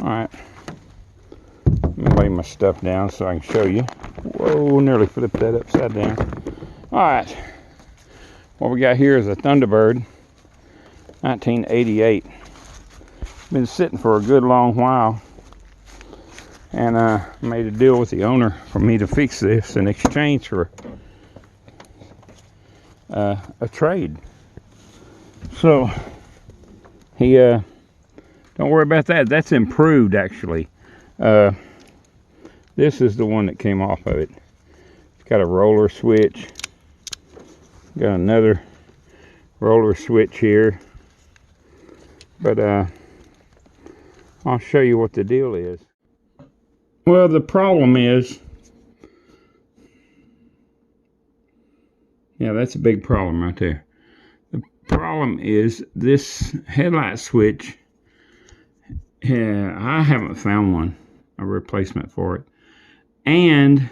Alright, I'm going to lay my stuff down so I can show you. Whoa, nearly flipped that upside down. Alright, what we got here is a Thunderbird, 1988. Been sitting for a good long while, and made a deal with the owner for me to fix this in exchange for a trade. So he don't worry about that. That's improved, actually. This is the one that came off of it. It's got a roller switch. Got another roller switch here. But I'll show you what the deal is. Well, the problem is, yeah, that's a big problem right there. The problem is this headlight switch, I haven't found one, a replacement for it. And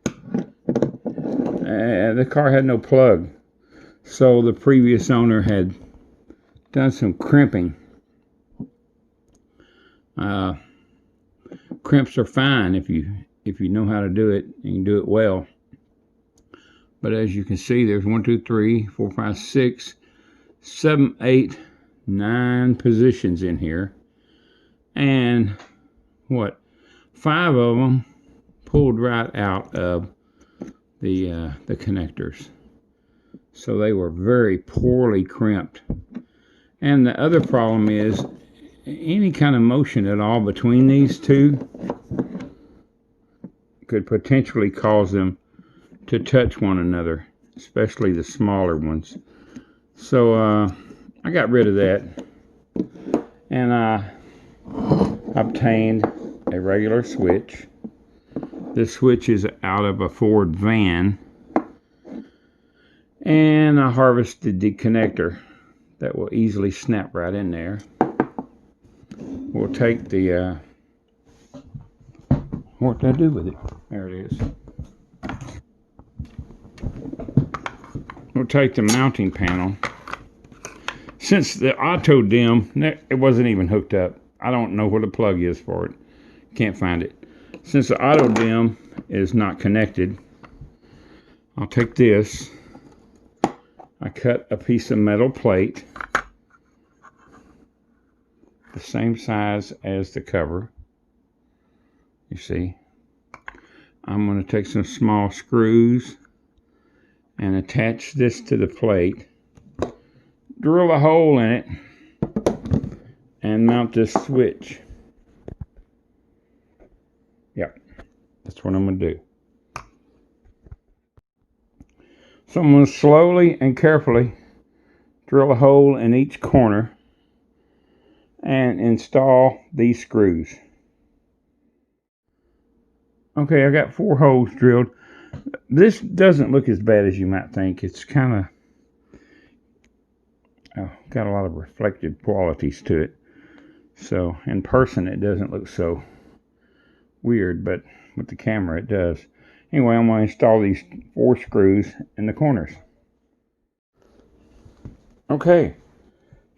the car had no plug. So the previous owner had done some crimping. Crimps are fine if you know how to do it, and you can do it well. But as you can see, there's 1, 2, 3, 4, 5, 6, 7, 8, 9 positions in here, and what, 5 of them pulled right out of the connectors. So they were very poorly crimped. And the other problem is, any kind of motion at all between these two could potentially cause them to touch one another, especially the smaller ones. So I got rid of that, and I obtained a regular switch. This switch is out of a Ford van, and I harvested the connector that will easily snap right in there. We'll take the, what did I do with it? There it is. We'll take the mounting panel. Since the auto dim, it wasn't even hooked up. I don't know where the plug is for it. Can't find it. Since the auto dim is not connected, I'll take this. I cut a piece of metal plate, the same size as the cover. You see, I'm going to take some small screws and attach this to the plate, drill a hole in it, and mount this switch. Yep, that's what I'm going to do. So I'm going to slowly and carefully drill a hole in each corner and install these screws. Okay, I got 4 holes drilled. This doesn't look as bad as you might think. It's kind of got a lot of reflective qualities to it. So in person it doesn't look so weird, but with the camera it does. Anyway, I'm going to install these 4 screws in the corners. Okay,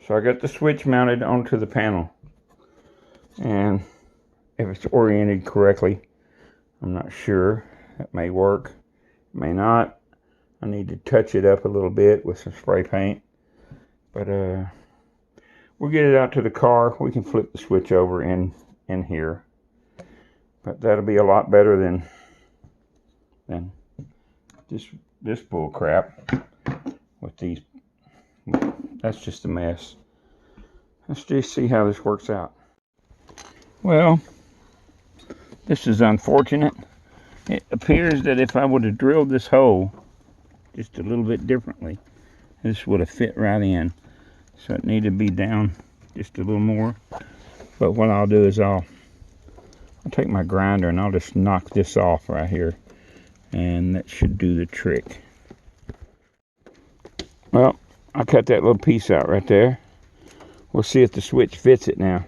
so I got the switch mounted onto the panel, and if it's oriented correctly, I'm not sure. It may work, it may not. I need to touch it up a little bit with some spray paint, but we'll get it out to the car. We can flip the switch over in here, but that'll be a lot better than this bull crap with these. That's just a mess. Let's just see how this works out. Well, this is unfortunate. It appears that if I would have drilled this hole just a little bit differently, this would have fit right in. So it needed to be down just a little more. But what I'll do is I'll take my grinder and I'll just knock this off right here, and that should do the trick. Well, I cut that little piece out right there. We'll see if the switch fits it now.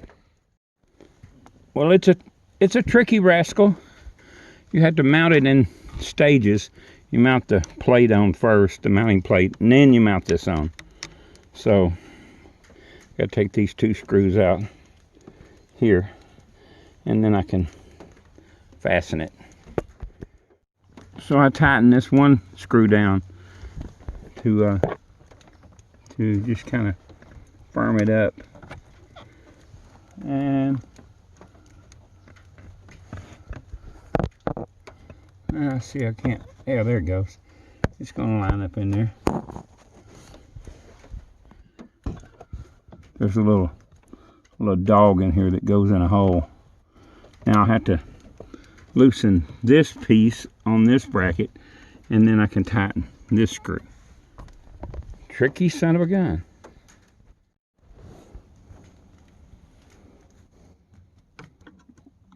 Well, it's a tricky rascal. You have to mount it in stages. You mount the plate on first, the mounting plate, and then you mount this on. So, got to take these 2 screws out here. and then I can fasten it. So I tighten this one screw down to just kind of firm it up, and see, I can't. Yeah, there it goes. It's gonna line up in there. There's a little dog in here that goes in a hole. Now I have to loosen this piece on this bracket, and then I can tighten this screw. Tricky son of a gun.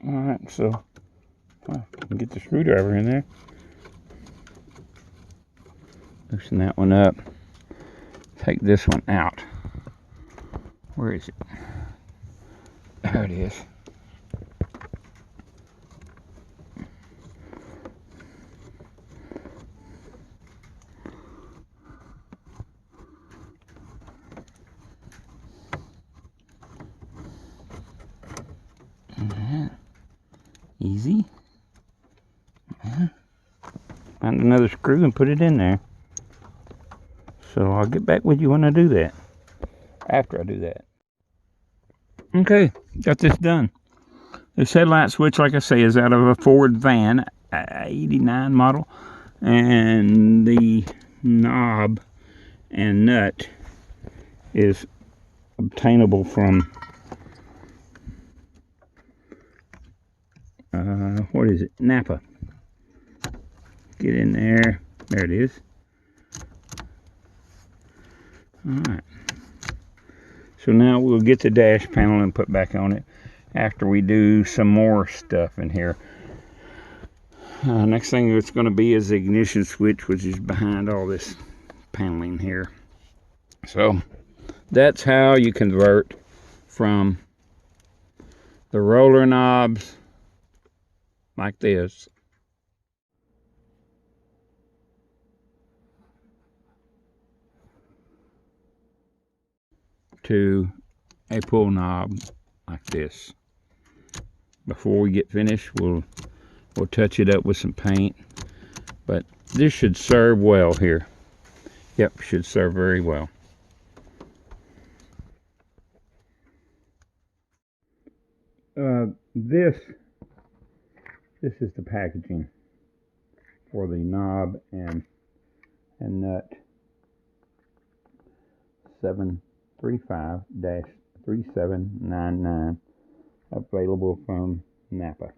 Alright, so I can get the screwdriver in there. Loosen that one up. Take this one out. Where is it? There it is. Easy. Find another screw and put it in there. So I'll get back with you when I do that. After I do that. Okay, got this done. This headlight switch, like I say, is out of a Ford van, 89 model. And the knob and nut is obtainable from what is it? Napa. Get in there. There it is. Alright. So now we'll get the dash panel and put back on it after we do some more stuff in here. Next thing it's going to be is the ignition switch, which is behind all this paneling here. So that's how you convert from the roller knobs like this to a pull knob like this. Before we get finished, we'll touch it up with some paint, but this should serve well here. Yep, should serve very well. This is the packaging for the knob and nut. 735-3799, available from Napa.